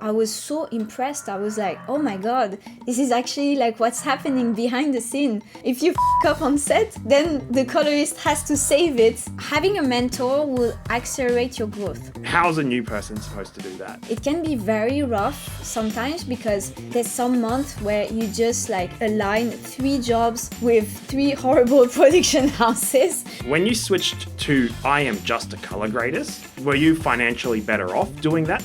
I was so impressed. I was like, oh my god, this is actually like what's happening behind the scene. If you up on set, then the colorist has to save it. Having a mentor will accelerate your growth. How's a new person supposed to do that? It can be very rough sometimes because there's some months where you just like align 3 jobs with 3 horrible production houses. When you switched to I am just a color grader, were you financially better off doing that?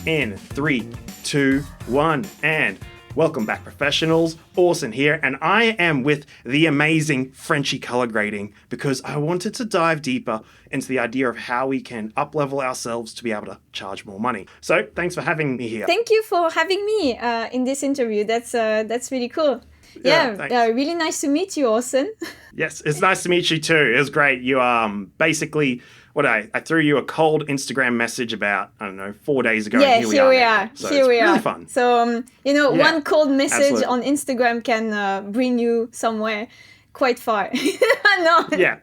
In 3, 2, 1, and welcome back, professionals. Orson here, and I am with the amazing Frenchie Color Grading because I wanted to dive deeper into the idea of how we can up-level ourselves to be able to charge more money. So thanks for having me here. Thank you for having me in this interview. That's really cool. Yeah, really nice to meet you, Orson. Yes, it's nice to meet you too. It was great. You basically... I threw you a cold Instagram message about, 4 days ago. Yeah, and here we are. So here we are. Really fun. So, one cold message absolutely. on Instagram can bring you somewhere quite far. No. Yeah.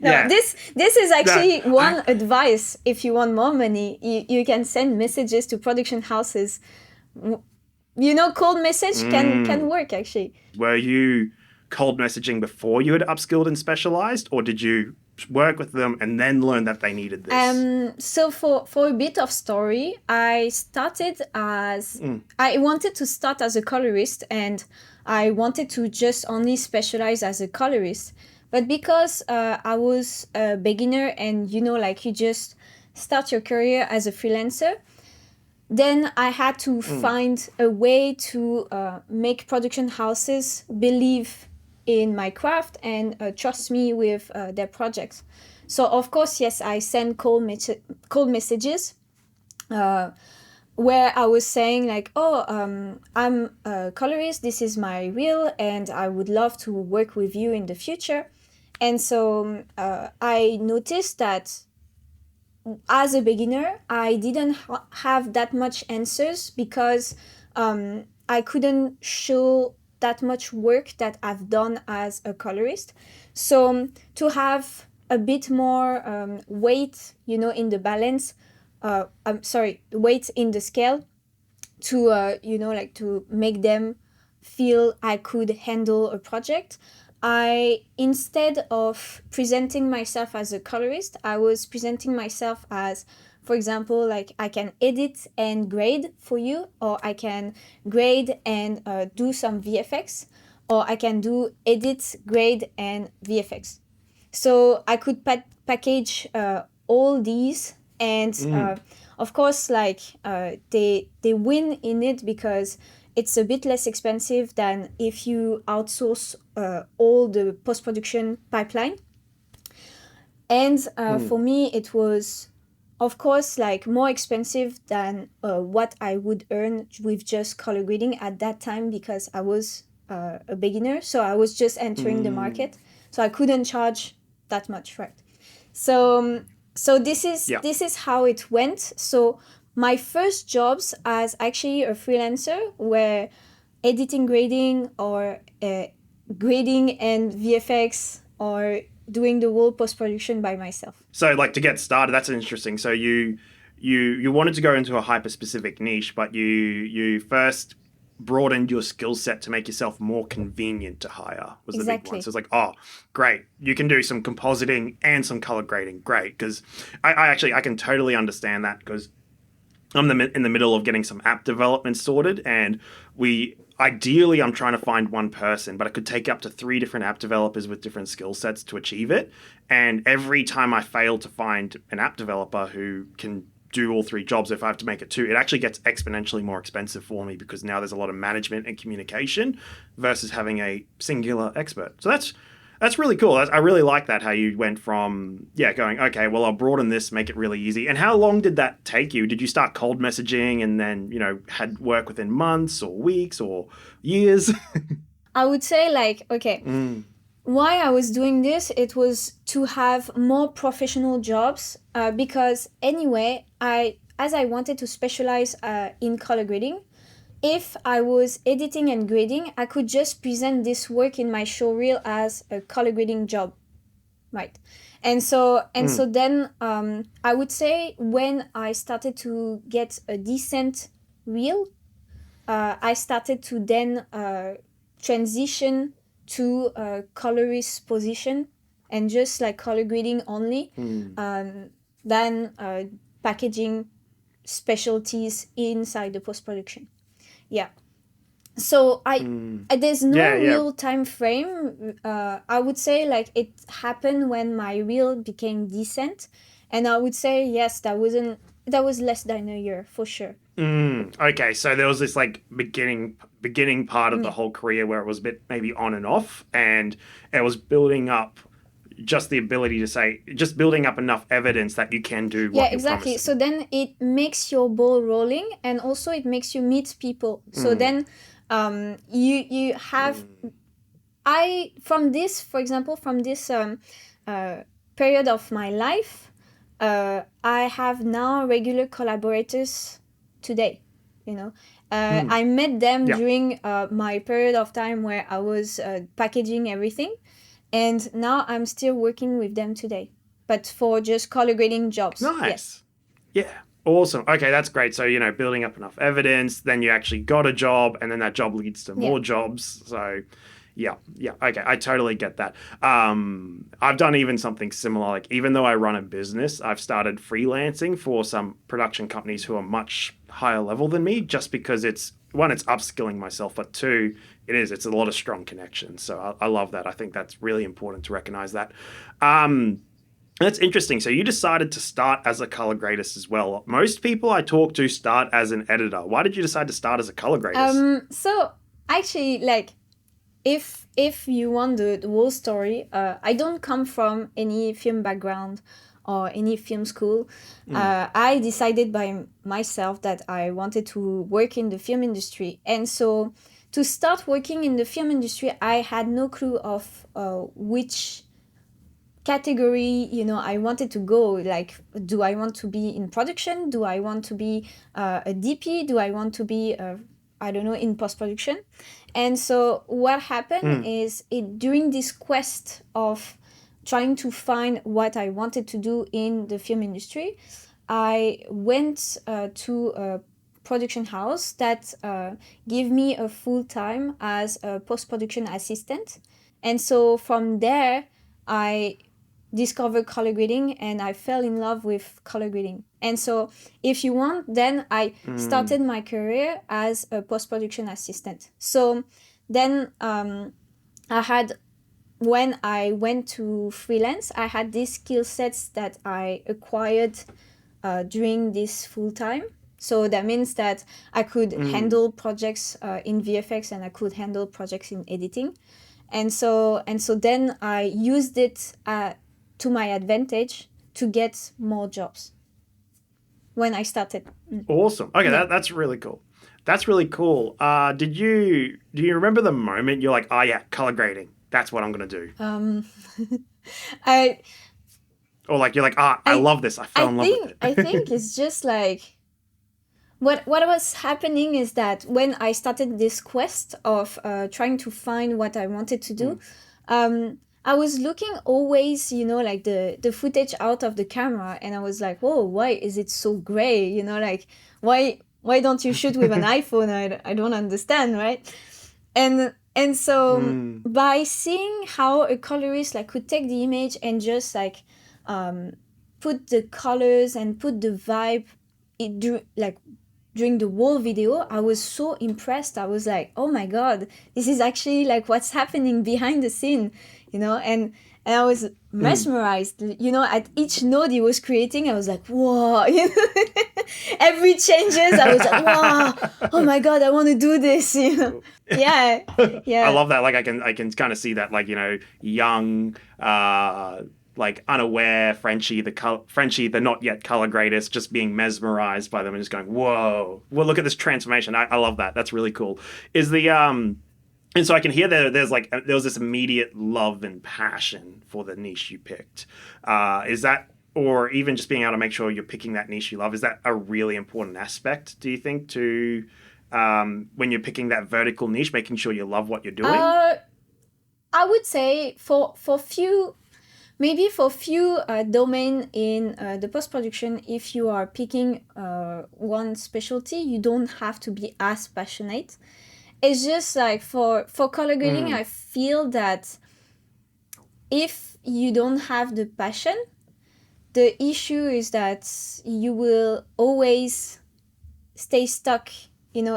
No, yeah. This is actually one advice. If you want more money, you can send messages to production houses. Cold message can work actually. Were you cold messaging before you had upskilled and specialized, or did you work with them and then learn that they needed this? So for a bit of story, I started as I wanted to start as a colorist, and I wanted to just only specialize as a colorist. But because I was a beginner and you just start your career as a freelancer, then I had to find a way to make production houses believe in my craft and trust me with their projects. So of course, yes, I send cold messages where I was saying like, I'm a colorist, this is my reel, and I would love to work with you in the future. And so I noticed that as a beginner, I didn't have that much answers because I couldn't show that much work that I've done as a colorist. So to have a bit more weight, in the balance, weight in the scale to, to make them feel I could handle a project, instead of presenting myself as a colorist, I was presenting myself as, for example, like I can edit and grade for you, or I can grade and do some VFX, or I can do edit, grade, and VFX. So I could package all these, and of course, like they win in it because it's a bit less expensive than if you outsource all the post-production pipeline. And for me, it was, of course, like more expensive than what I would earn with just color grading at that time because I was a beginner. So I was just entering the market. So I couldn't charge that much, right? So this is how it went. So my first jobs as actually a freelancer were editing, grading, or grading and VFX, or doing the whole post-production by myself. So like to get started, that's interesting. So you wanted to go into a hyper-specific niche, but you first broadened your skill set to make yourself more convenient to hire was the big one. So it's like, oh, great. You can do some compositing and some color grading. Great. Because I can totally understand that because I'm in the middle of getting some app development sorted, and I'm trying to find one person, but it could take up to 3 different app developers with different skill sets to achieve it. And every time I fail to find an app developer who can do all 3 jobs, if I have to make it 2, it actually gets exponentially more expensive for me because now there's a lot of management and communication versus having a singular expert. So that's really cool. I really like that, how you went from, going, okay, well, I'll broaden this, make it really easy. And how long did that take you? Did you start cold messaging and then, had work within months or weeks or years? I would say like, okay, why I was doing this, it was to have more professional jobs because anyway, as I wanted to specialize in color grading, if I was editing and grading, I could just present this work in my showreel as a color grading job. Right. And so Mm, then I would say when I started to get a decent reel, I started to then transition to a colorist position and just like color grading only, mm, um, than packaging specialties inside the post production. Yeah. So mm. there's Yeah, no yeah. real time frame. I would say like it happened when my reel became decent, and I would say yes, that was less than a year for sure. Okay, so there was this like beginning part of the Yeah. whole career where it was a bit maybe on and off, and it was building up just the ability to say, just building up enough evidence that you can do Yeah, what you're exactly. promising. So then it makes your ball rolling, and also it makes you meet people. So Mm, then you have mm. I from this, for example, from this uh, period of my life, I have now regular collaborators today. You know, Mm. I met them Yeah, during my period of time where I was packaging everything, and now I'm still working with them today, but for just color grading jobs. Yes. nice. Yeah, awesome. Okay, that's great. So, building up enough evidence, then you actually got a job, and then that job leads to Yeah. more jobs. So, yeah, yeah. Okay, I totally get that. I've done even something similar. Like, even though I run a business, I've started freelancing for some production companies who are much higher level than me, just because it's one, it's upskilling myself, but two, it's a lot of strong connections. So I love that. I think that's really important to recognize that. Um, that's interesting. So you decided to start as a color gradist as well. Most people I talk to start as an editor. Why did you decide to start as a color gradist? So actually, like, if you want the whole story, I don't come from any film background or any film school. Mm, I decided by myself that I wanted to work in the film industry, and so to start working in the film industry, I had no clue of which category I wanted to go. Like, do I want to be in production? Do I want to be a DP? Do I want to be I don't know, in post production? And so what happened mm, is, it during this quest of trying to find what I wanted to do in the film industry, I went to a production house that gave me a full time as a post production assistant. And so from there, I discovered color grading and I fell in love with color grading. And so, if you want, then I mm, started my career as a post production assistant. So then I had when I went to freelance, I had these skill sets that I acquired during this full time. So that means that I could mm. handle projects in VFX, and I could handle projects in editing. And so then I used it to my advantage to get more jobs when I started. Awesome. Okay, Yeah. that's really cool. That's really cool. Do you remember the moment you're like, oh yeah, color grading. That's what I'm gonna do. Um, I Or like you're like, ah, I I love this. I I fell in love with think I it. think it's just like what was happening is that when I started this quest of trying to find what I wanted to do, Mm, I was looking always, like the footage out of the camera, and I was like, whoa, why is it so gray? Like, why don't you shoot with an iPhone? I don't understand, right? And so mm, by seeing how a colorist like could take the image and just like um, put the colors and put the vibe like during the whole video, I was so impressed. I was like, oh my god, this is actually like what's happening behind the scene, and I was mm. mesmerized. At each node he was creating, I was like, whoa. Every changes, I was like, wow, oh my god, I want to do this. Yeah, I yeah. love that. Like I can kind of see that, like, young, like unaware Frenchie, the not yet color graders, just being mesmerized by them and just going, whoa, well, look at this transformation. I love that. That's really cool. Is the And so I can hear there was this immediate love and passion for the niche you picked. Is that, or even just being able to make sure you're picking that niche you love, is that a really important aspect, do you think, to when you're picking that vertical niche, making sure you love what you're doing? uh I would say for few maybe for few domain in the post-production, if you are picking one specialty, you don't have to be as passionate. It's just like for color grading, I feel that if you don't have the passion, the issue is that you will always stay stuck, in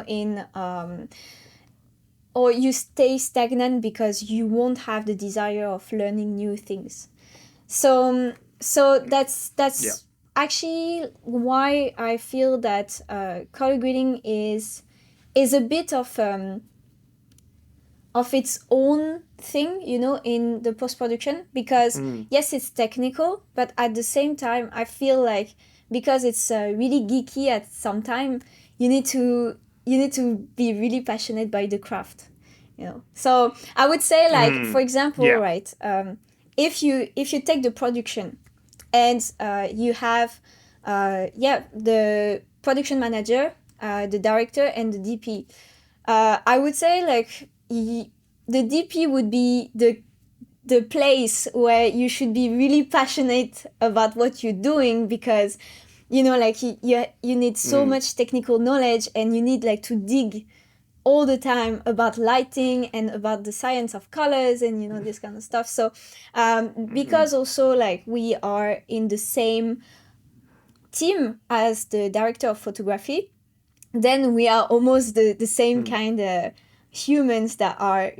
or you stay stagnant because you won't have the desire of learning new things. So that's Yeah. actually why I feel that color grading is a bit of its own thing, in the post-production, because yes, it's technical, but at the same time, I feel like because it's really geeky at some time, you need to be really passionate by the craft, So I would say, like, for example, Yeah. right, if you take the production and you have the production manager, the director, and the DP. I would say, like, the DP would be the place where you should be really passionate about what you're doing, because like you need so much technical knowledge, and you need, like, to dig all the time about lighting and about the science of colors and this kind of stuff. So because also, like, we are in the same team as the director of photography, then we are almost the same kind of humans that are,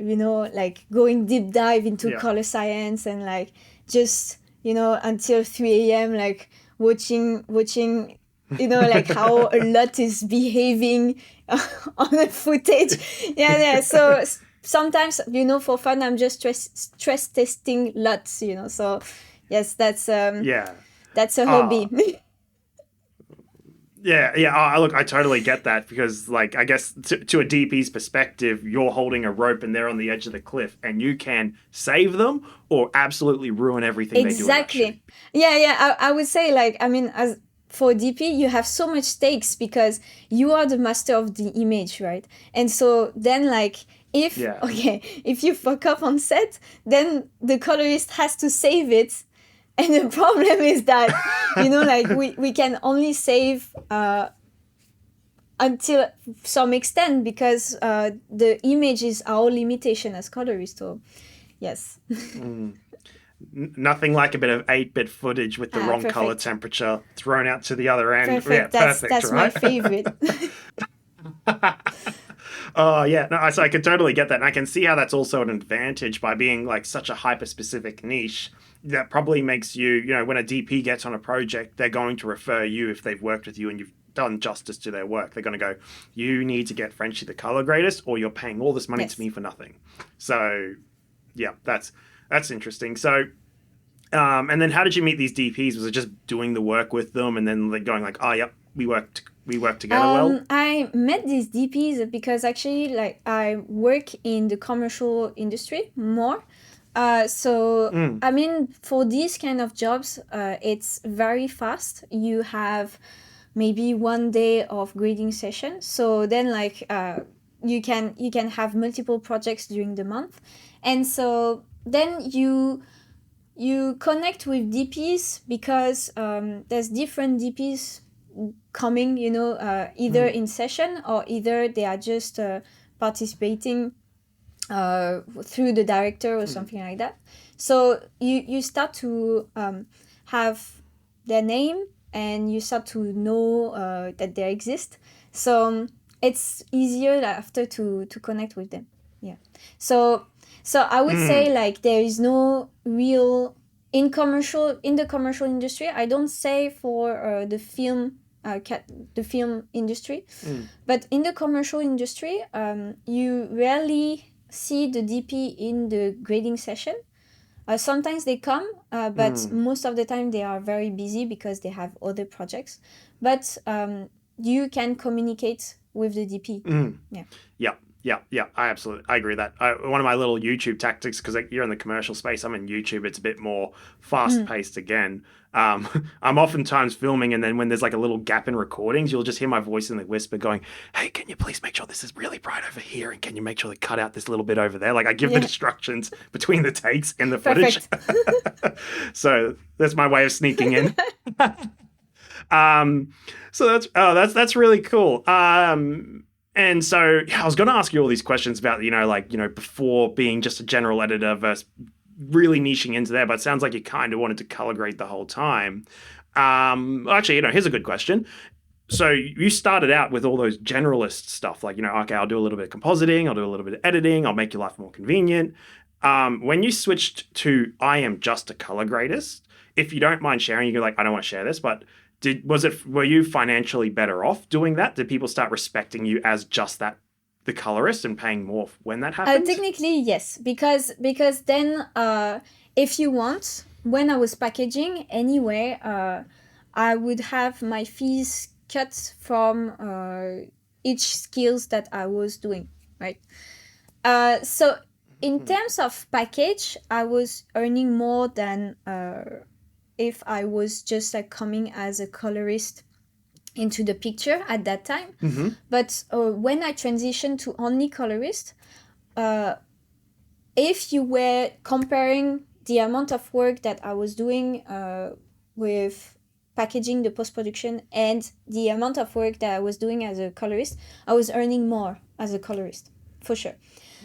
like, going deep dive into Yeah. color science, and, like, just, until 3 a.m., like, watching, like, how a lot is behaving on the footage. Yeah. So sometimes, for fun, I'm just stress testing lots, So yes, that's Yeah. a hobby. Yeah. Look, I totally get that because, like, I guess to a DP's perspective, you're holding a rope and they're on the edge of the cliff, and you can save them or absolutely ruin everything they do in that shoot. Exactly. Yeah. I would say, like, I mean, as for DP, you have so much stakes because you are the master of the image, right? And so then, like, if Yeah. if you fuck up on set, then the colorist has to save it. And the problem is that, like, we can only save until some extent, because the image is our limitation as colorists. So yes. Nothing like a bit of 8-bit footage with the wrong Perfect. color temperature thrown out to the other end. Perfect. Yeah, perfect, That's right? my favorite. Oh yeah, no, so I can totally get that, and I can see how that's also an advantage by being, like, such a hyper-specific niche. That probably makes you, when a DP gets on a project, they're going to refer you if they've worked with you and you've done justice to their work. They're going to go, you need to get Frenchie the color gradist, or you're paying all this money Yes. to me for nothing. So yeah, that's interesting. So and then how did you meet these DPs? Was it just doing the work with them and then, like, going like, oh yep, we work together well? I met these DPs because actually, like, I work in the commercial industry more. So I mean, for these kind of jobs, it's very fast. You have maybe 1 day of grading session. So then, like, you can have multiple projects during the month, and so then you connect with DPs because there's different DPs coming, either in session or either they are just participating through the director or something like that. So you start to have their name, and you start to know that they exist. So it's easier after to connect with them. Yeah. So I would say, like, there is no real in the commercial industry. I don't say for the film industry, but in the commercial industry, you rarely see the DP in the grading session. Sometimes they come, but most of the time they are very busy because they have other projects. But you can communicate with the DP. Yeah. I agree with that. One of my little YouTube tactics, because, like, you're in the commercial space, I'm in YouTube. It's a bit more fast paced again. I'm oftentimes filming, and then when there's like a little gap in recordings, you'll just hear my voice in the whisper going, "Hey, can you please make sure this is really bright over here, and can you make sure to cut out this little bit over there?" Like I give the Yeah, instructions between the takes in the footage. perfect. So that's my way of sneaking in. Um, so that's really cool. And so yeah, I was going to ask you all these questions about like before being just a general editor versus really niching into there, but it sounds like you kind of wanted to color grade the whole time. Actually, here's a good question. So you started out with all those generalist stuff, like okay, I'll do a little bit of compositing, I'll do a little bit of editing, I'll make your life more convenient. When you switched to I am just a color gradist, if you don't mind sharing, you're like, I don't want to share this, but were you financially better off doing that? Did people start respecting you as just that the colorist and paying more when that happened? Technically, yes, because then, if you want, when I was packaging anyway, I would have my fees cut from each skills that I was doing, right? So in terms of package, I was earning more than if I was just like coming as a colorist into the picture at that time. Mm-hmm. But when I transitioned to only colorist, uh, if you were comparing the amount of work that I was doing with packaging the post production and the amount of work that I was doing as a colorist, I was earning more as a colorist, for sure.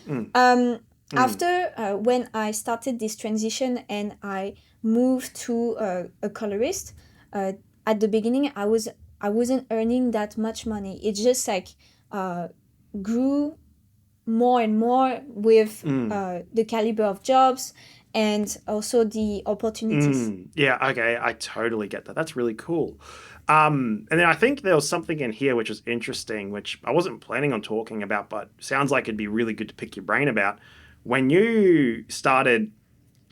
Mm. After when I started this transition and I moved to a colorist, at the beginning I wasn't earning that much money. It just like grew more and more with the caliber of jobs and also the opportunities. Yeah, okay, I totally get that. That's really cool. And then I think there was something in here which was interesting, which I wasn't planning on talking about, but sounds like it'd be really good to pick your brain about. When you started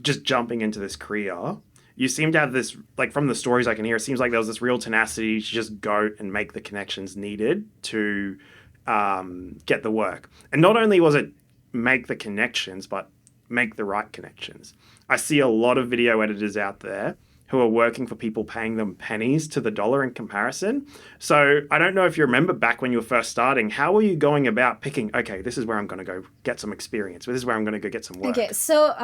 just jumping into this career, you seem to have this, like from the stories I can hear, it seems like there was this real tenacity to just go and make the connections needed to get the work. And not only was it make the connections, but make the right connections. I see a lot of video editors out there who are working for people paying them pennies to the dollar in comparison. So I don't know if you remember back when you were first starting, how were you going about picking, okay, this is where I'm going to go get some experience, this is where I'm going to go get some Okay, work? so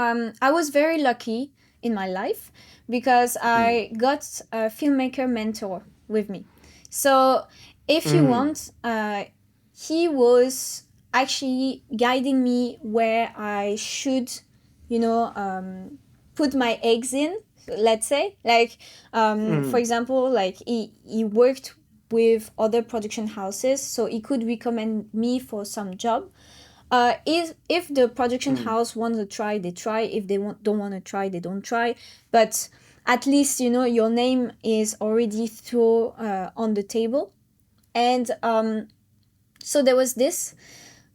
I was very lucky in my life because Mm. I got a filmmaker mentor with me. So if you Mm. want, he was actually guiding me where I should, put my eggs in, let's say. Like, for Mm. example, like he worked with other production houses, so he could recommend me for some job. If the production Mm. house wants to try, they try. If they don't want to try, they don't try. But at least your name is already thrown on the table. And so there was this,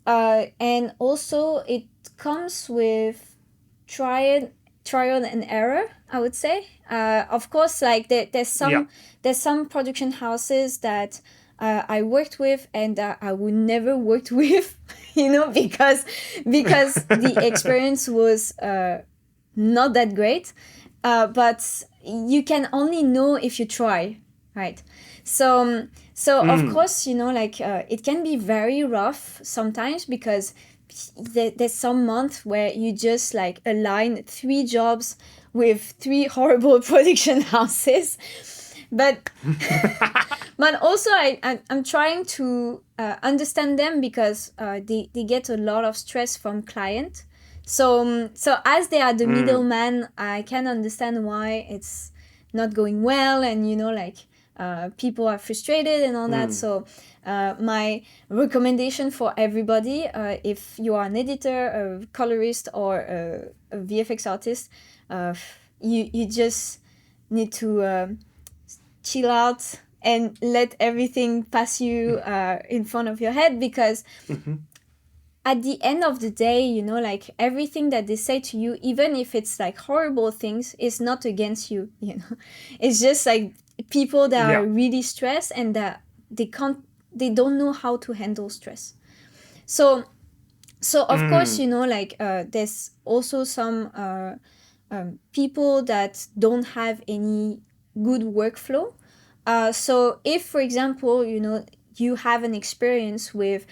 and also it comes with trial trial and error, I would say. Of course, like Yeah. there's some production houses that I worked with and that I would never worked with, because the experience was not that great. But you can only know if you try, right? So of Mm. course, like it can be very rough sometimes because there's some month where you just like align 3 jobs with 3 horrible production houses. But but also I'm trying to understand them because they get a lot of stress from client. So as they are the Mm. middleman, I can understand why it's not going well, and like people are frustrated and all that. Mm. So my recommendation for everybody, if you are an editor, a colorist, or a VFX artist, you just need to chill out and let everything pass you in front of your head, because Mhm. at the end of the day, like everything that they say to you, even if it's like horrible things, is not against you. It's just like people that Yeah. are really stressed and that they don't know how to handle stress. So of course, Mm. like there's also some people that don't have any good workflow. So if, for example, you have an experience with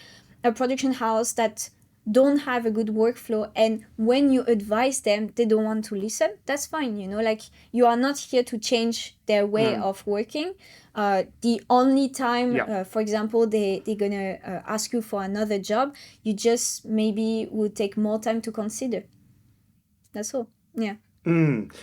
a production house that don't have a good workflow, and when you advise them they don't want to listen, that's fine. Like, you are not here to change their way of working. The only time, Yeah. for example, they're gonna ask you for another job, you just maybe would take more time to consider. That's all. Yeah. Mm,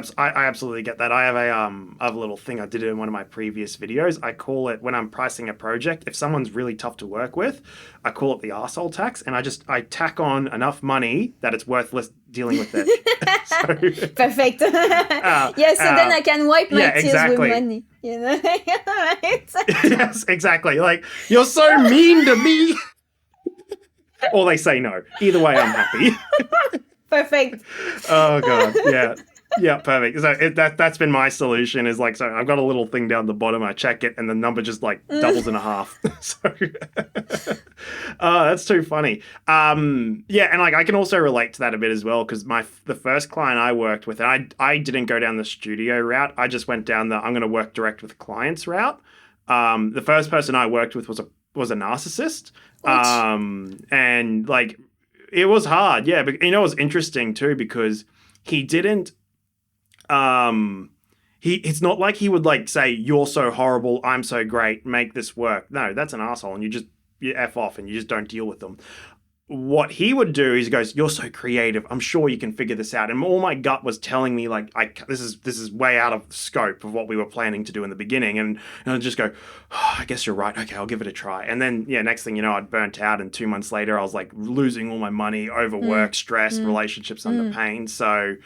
I absolutely get that. I have a little thing I did in one of my previous videos. I call it, when I'm pricing a project, if someone's really tough to work with, I call it the arsehole tax, and I tack on enough money that it's worthless dealing with it. So, Perfect. Yeah, so then I can wipe my yeah, tears with exactly. money. Right? Yes, exactly. Like, you're so mean to me. Or they say no. Either way, I'm happy. Perfect. Oh god, yeah, yeah, perfect. So that's been my solution. Is like, so I've got a little thing down the bottom. I check it, and the number just like doubles in a half. So, that's too funny. Yeah, and like I can also relate to that a bit as well, because the first client I worked with, and I didn't go down the studio route. I just went down the I'm going to work direct with clients route. The first person I worked with was a narcissist. Ouch. And like, it was hard, yeah. But it was interesting too, because he didn't. It's not like he would like say, "You're so horrible, I'm so great, make this work." No, that's an asshole, and you f off, and you just don't deal with them. What he would do is he goes, "You're so creative. I'm sure you can figure this out." And all my gut was telling me like, this is way out of scope of what we were planning to do in the beginning. And I'd just go, oh, "I guess you're right. Okay, I'll give it a try." And then yeah, next thing you know, I'd burnt out, and 2 months later, I was like losing all my money, Mm, overwork, stress, mm, relationships under mm. pain. So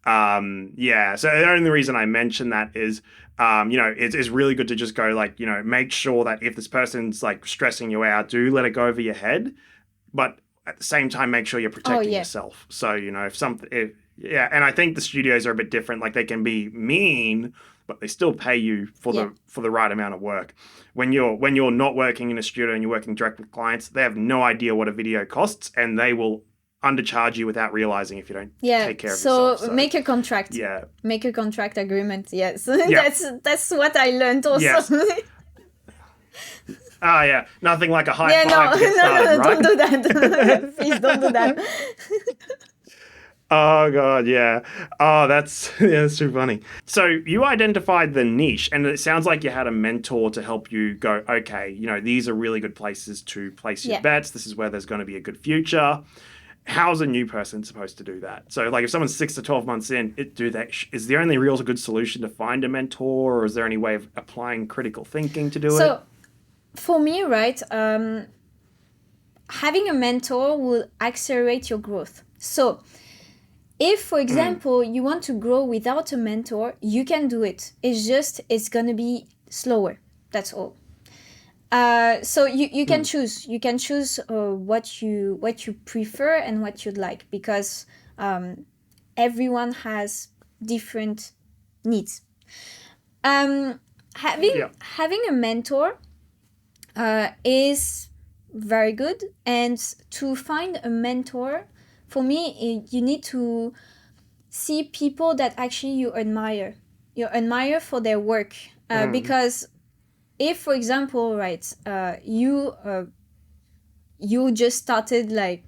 yeah. So the only reason I mention that is, it's really good to just go like, make sure that if this person's like stressing you out, do let it go over your head, but at the same time, make sure you're Oh, protecting yeah. yourself. So, yeah, and I think the studios are a bit different. Like, they can be mean, but they still pay you for Yeah. the right amount of work. When you're not working in a studio and you're working direct with clients, they have no idea what a video costs, and they will undercharge you without realizing if you don't Yeah. take care of So yourself. So, make a contract. yeah, Make a contract agreement. Yes. yeah, That's what I learned also. yes. Yeah, nothing like a high Yeah, five no, to get started, no, right? don't do that. Please don't do that. Oh god, yeah. Oh, that's too funny. So you identified the niche, and it sounds like you had a mentor to help you go, okay, these are really good places to place your Yeah. bets. This is where there's going to be a good future. How's a new person supposed to do that? So, like, if someone's 6 to 12 months in, is the only real good solution to find a mentor, or is there any way of applying critical thinking to do it? So for me, right, having a mentor will accelerate your growth. So if, for example, you want to grow without a mentor, you can do it. It's gonna be slower. That's all. So you can choose. You can choose what you prefer and what you'd like, because everyone has different needs. Having Yeah. having a mentor is very good, and to find a mentor, for me, you need to see people that actually you admire. You admire for their work, because if, for example, right, you just started like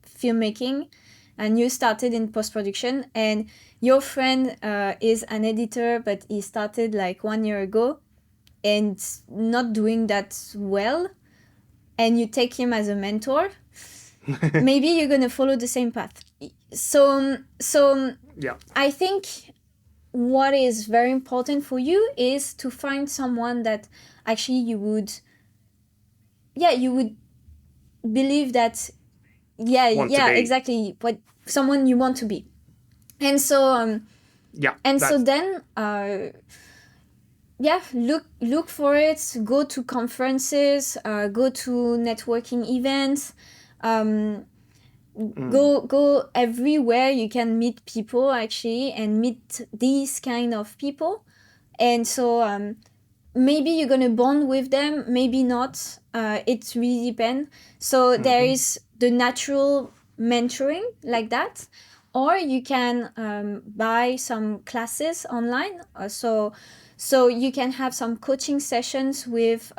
filmmaking, and you started in post-production, and your friend is an editor, but he started like 1 year ago and not doing that well, and you take him as a mentor, maybe you're gonna follow the same path. So Yeah. I think what is very important for you is to find someone that actually you would believe that, Want to be. exactly, what someone you want to be. And so Yeah. then look for it, go to conferences, go to networking events, go everywhere you can meet people, actually, and meet these kind of people. And so maybe you're gonna bond with them, maybe not. It really depends. So there is the natural mentoring like that, or you can buy some classes online. So you can have some coaching sessions with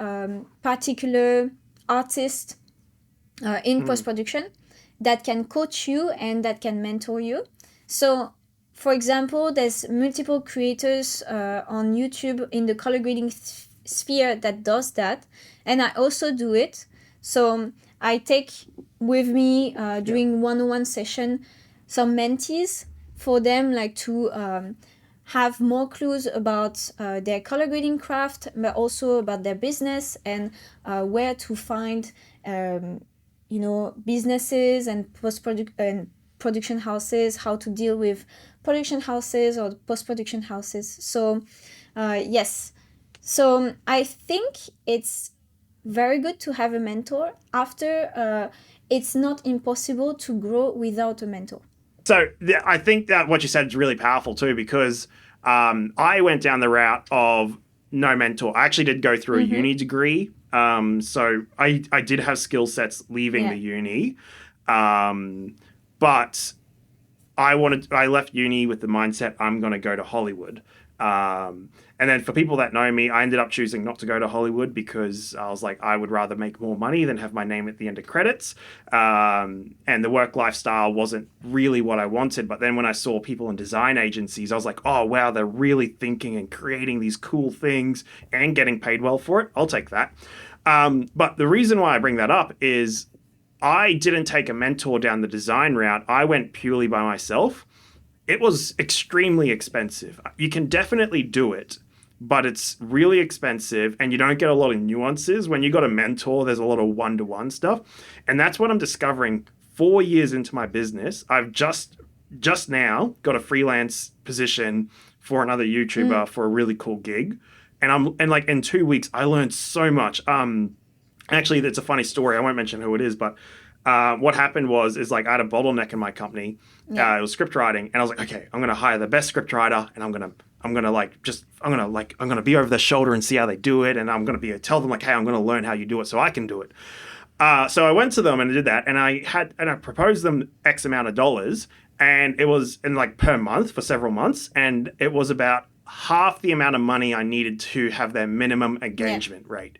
particular artists in Mm. post-production that can coach you and that can mentor you. So for example, there's multiple creators on YouTube in the color grading sphere that does that, and I also do it. So I take with me Yeah. during one-on-one session some mentees for them like to have more clues about their color grading craft, but also about their business and where to find businesses and production houses, how to deal with production houses or post-production houses. So yes, so I think it's very good to have a mentor. After it's not impossible to grow without a mentor. So yeah, I think that what you said is really powerful too, because I went down the route of no mentor. I actually did go through a Mm-hmm. uni degree. So I did have skill sets leaving Yeah. the uni. But I left uni with the mindset I'm going to go to Hollywood. And then for people that know me, I ended up choosing not to go to Hollywood because I was like, I would rather make more money than have my name at the end of credits. And the work lifestyle wasn't really what I wanted. But then when I saw people in design agencies, I was like, oh, wow, they're really thinking and creating these cool things and getting paid well for it. I'll take that. But the reason why I bring that up is I didn't take a mentor down the design route. I went purely by myself. It was extremely expensive. You can definitely do it, but it's really expensive and you don't get a lot of nuances. When you got a mentor, there's a lot of one-to-one stuff. And that's what I'm discovering 4 years into my business. I've just now got a freelance position for another YouTuber for a really cool gig. And like in 2 weeks I learned so much. Actually, it's a funny story. I won't mention who it is, but what happened is like I had a bottleneck in my company. Yeah. It was script writing, and I was like, okay, I'm gonna hire the best script writer, and I'm gonna be over their shoulder and see how they do it, and I'm gonna tell them like, hey, I'm gonna learn how you do it so I can do it. So I went to them and I did that, and I proposed them X amount of dollars, and it was in like per month for several months, and it was about half the amount of money I needed to have their minimum Yeah. engagement rate.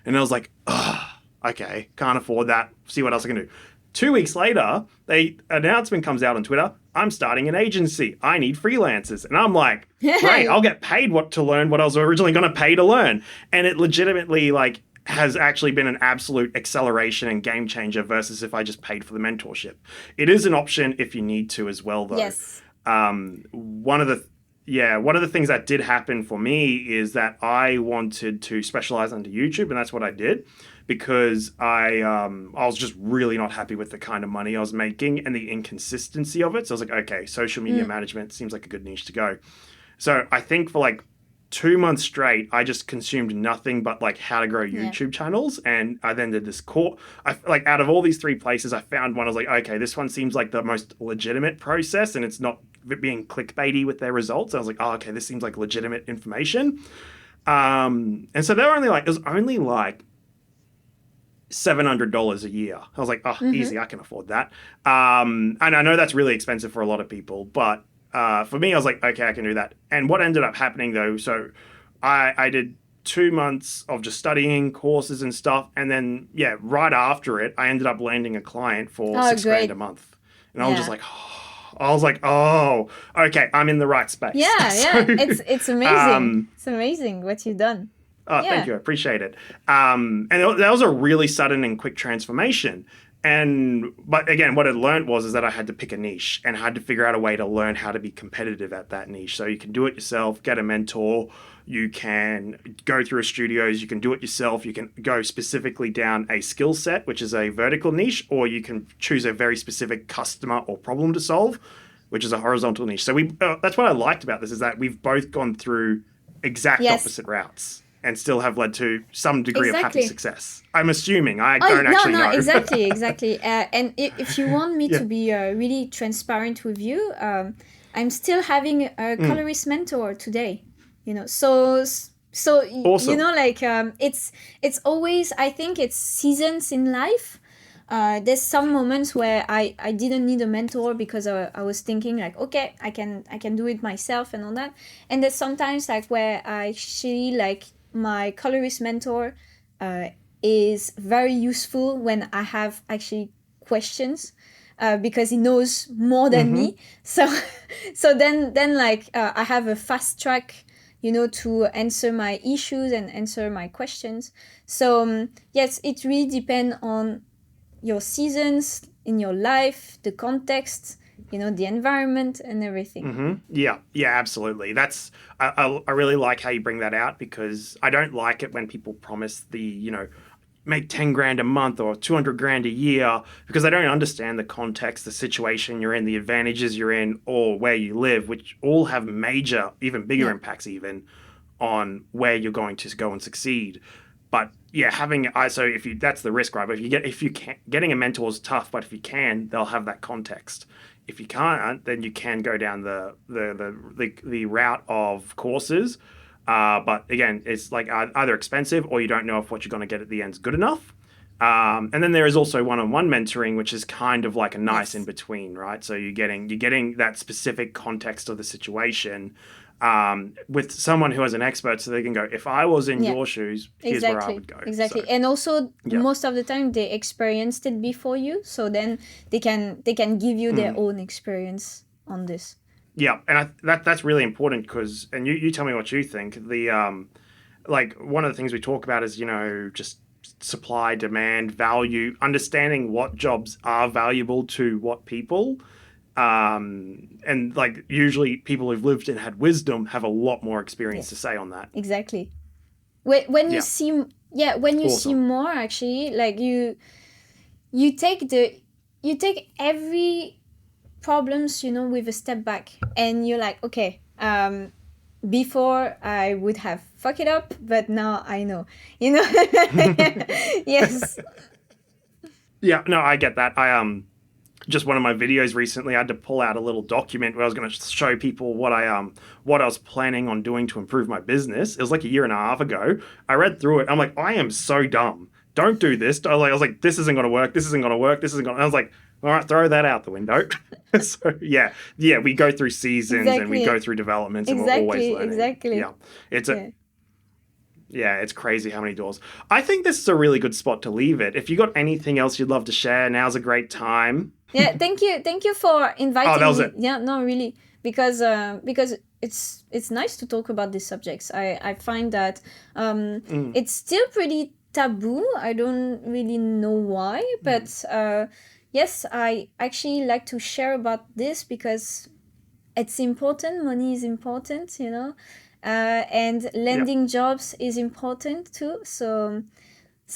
And I was like, okay, can't afford that. See what else I can do. 2 weeks later, announcement comes out on Twitter. I'm starting an agency. I need freelancers. And I'm like, great, I'll get paid to learn what I was originally going to pay to learn. And it legitimately like has actually been an absolute acceleration and game changer versus if I just paid for the mentorship. It is an option if you need to as well, though. Yes. One of the things that did happen for me is that I wanted to specialize under YouTube, and that's what I did because I was just really not happy with the kind of money I was making and the inconsistency of it. So I was like, okay, social media management seems like a good niche to go. So I think for like 2 months straight, I just consumed nothing but like how to grow Yeah. YouTube channels. And I then did this course. Like out of all these three places, I found one. I was like, okay, this one seems like the most legitimate process and it's not being clickbaity with their results. I was like, oh, okay, this seems like legitimate information. And so it was only like $700 a year. I was like, oh, Mm-hmm. easy, I can afford that. And I know that's really expensive for a lot of people, but for me, I was like, okay, I can do that. And what ended up happening though, so I did 2 months of just studying courses and stuff, and then yeah, right after it, I ended up landing a client for Oh, 6 grand a great. month, and Yeah. I was like, oh, okay, I'm in the right space. Yeah, So, yeah. It's amazing. um, It's amazing what you've done. oh, thank Yeah. you. I appreciate it. And that was a really sudden and quick transformation. But again, what I learned is that I had to pick a niche and I had to figure out a way to learn how to be competitive at that niche. So you can do it yourself, get a mentor, you can go through studios, you can do it yourself, you can go specifically down a skill set, which is a vertical niche, or you can choose a very specific customer or problem to solve, which is a horizontal niche. So that's what I liked about this is that we've both gone through exact Yes. opposite routes and still have led to some degree of happy Exactly. success. I'm assuming. I Oh don't no, actually no, know. exactly, exactly. And if you want me Yeah. to be really transparent with you, I'm still having a Mm. colorist mentor today. So Awesome. like it's always, I think it's seasons in life. There's some moments where I didn't need a mentor because I was thinking like, okay, I can do it myself and all that. And there's sometimes like where I actually like my colorist mentor uh, is very useful when I have actually questions, because he knows more than Mm-hmm. me. So so then like I have a fast track, to answer my issues and answer my questions. So yes, it really depends on your seasons in your life, the context, the environment and everything. Mm-hmm. Yeah, yeah, absolutely. I really like how you bring that out because I don't like it when people promise make 10 grand a month or 200 grand a year because they don't understand the context, the situation you're in, the advantages you're in, or where you live, which all have major, even bigger Yeah. impacts even on where you're going to go and succeed. But yeah, so if you that's the risk, right? But if you can getting a mentor is tough, but if you can, they'll have that context. If you can't, then you can go down the route of courses. But again, it's like either expensive or you don't know if what you're going to get at the end is good enough. And then there is also one-on-one mentoring, which is kind of like a nice in Yes. between, right? So you're getting that specific context of the situation with someone who is an expert, so they can go, if I was in Yeah. your shoes, here's where I Exactly. would go. So Exactly. And also yeah, most of the time they experienced it before you, so then they can give you their mm, own experience on this. yeah, and that's really important because, and you tell me what you think. Like one of the things we talk about is just supply, demand, value, understanding what jobs are valuable to what people. And like usually people who've lived and had wisdom have a lot more experience to Yes. say on that. Exactly. When you Yeah, see, yeah, when you see awesome. more, actually, like you take the you take every problems, with a step back, and you're like, okay, before I would have fuck it up, but now I know, you know. Yes. Yeah, no, I get that. I just one of my videos recently, I had to pull out a little document where I was going to show people what I was planning on doing to improve my business. It was like a year and a half ago. I read through it. I'm like, I am so dumb. Don't do this. I was like, this isn't going to work. This isn't going to work. This isn't going. I was like, all right, throw that out the window. So yeah, yeah, we go through seasons and we go Exactly. through developments and we're always Exactly. learning. Exactly. Yeah, it's a Yeah. yeah, it's crazy how many doors. I think this is a really good spot to leave it. If you got anything else you'd love to share, now's a great time. Yeah, thank you for Oh, that inviting was me. it. Yeah, no, really, because it's nice to talk about these subjects. I find that Mm, it's still pretty taboo. I don't really know why, mm, but yes, I actually like to share about this because it's important. Money is important, and yeah. landing jobs is important too. So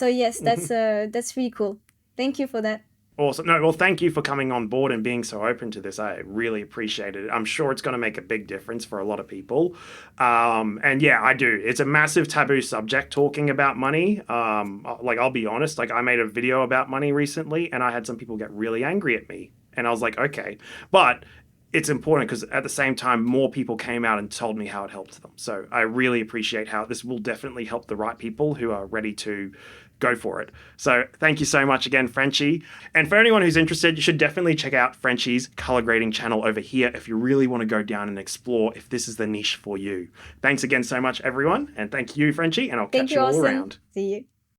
yes, that's really cool. Thank you for that. Awesome. No, well, thank you for coming on board and being so open to this. I really appreciate it. I'm sure it's going to make a big difference for a lot of people. And yeah, I do. It's a massive taboo subject talking about money. Like, I'll be honest, like, I made a video about money recently and I had some people get really angry at me. And I was like, okay. But it's important because at the same time, more people came out and told me how it helped them. So I really appreciate how this will definitely help the right people who are ready to go for it. So thank you so much again, Frenchie. And for anyone who's interested, you should definitely check out Frenchie's color grading channel over here if you really want to go down and explore if this is the niche for you. Thanks again so much, everyone. And thank you, Frenchie. And I'll Thank catch you, you all Austin. around. See you.